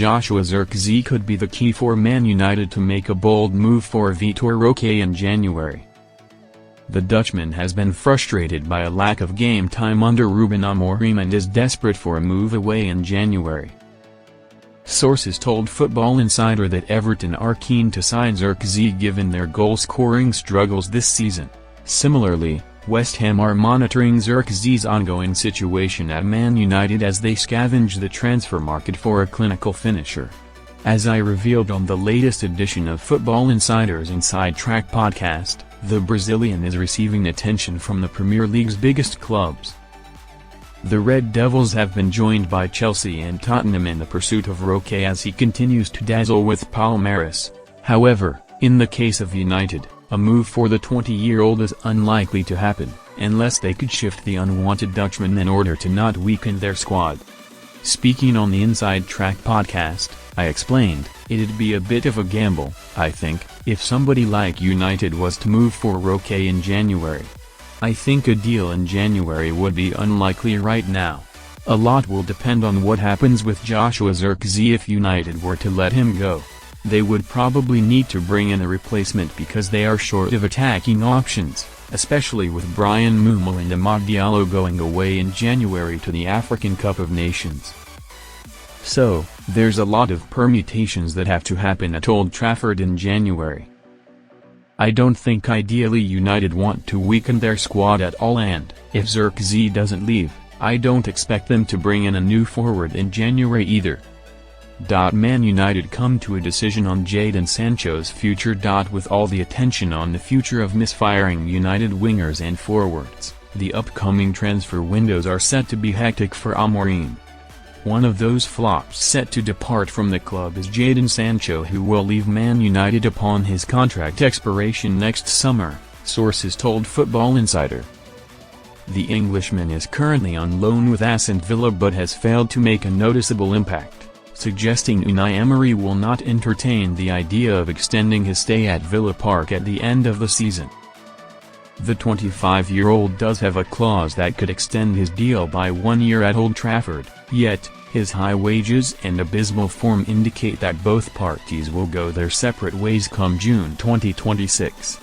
Joshua Zirkzee could be the key for Man United to make a bold move for Vitor Roque in January. The Dutchman has been frustrated by a lack of game time under Ruben Amorim and is desperate for a move away in January. Sources told Football Insider that Everton are keen to sign Zirkzee given their goal-scoring struggles this season. Similarly, West Ham are monitoring Zirkzee's ongoing situation at Man United as they scavenge the transfer market for a clinical finisher. As I revealed on the latest edition of Football Insider's Inside Track podcast, the Brazilian is receiving attention from the Premier League's biggest clubs. The Red Devils have been joined by Chelsea and Tottenham in the pursuit of Roque as he continues to dazzle with Palmeiras. However, in the case of United, a move for the 20-year-old is unlikely to happen, unless they could shift the unwanted Dutchman in order to not weaken their squad. Speaking on the Inside Track podcast, I explained, it'd be a bit of a gamble, I think, if somebody like United was to move for Roque in January. I think a deal in January would be unlikely right now. A lot will depend on what happens with Joshua Zirkzee if United were to let him go. They would probably need to bring in a replacement because they are short of attacking options, especially with Brian Mbeumo and Amad Diallo going away in January to the African Cup of Nations. So, there's a lot of permutations that have to happen at Old Trafford in January. I don't think ideally United want to weaken their squad at all, and, if Zirkzee doesn't leave, I don't expect them to bring in a new forward in January either. Man United come to a decision on Jadon Sancho's future. With all the attention on the future of misfiring United wingers and forwards, the upcoming transfer windows are set to be hectic for Amorim. One of those flops set to depart from the club is Jadon Sancho, who will leave Man United upon his contract expiration next summer, sources told Football Insider. The Englishman is currently on loan with Aston Villa but has failed to make a noticeable impact, suggesting Unai Emery will not entertain the idea of extending his stay at Villa Park at the end of the season. The 25-year-old does have a clause that could extend his deal by 1 year at Old Trafford, yet, his high wages and abysmal form indicate that both parties will go their separate ways come June 2026.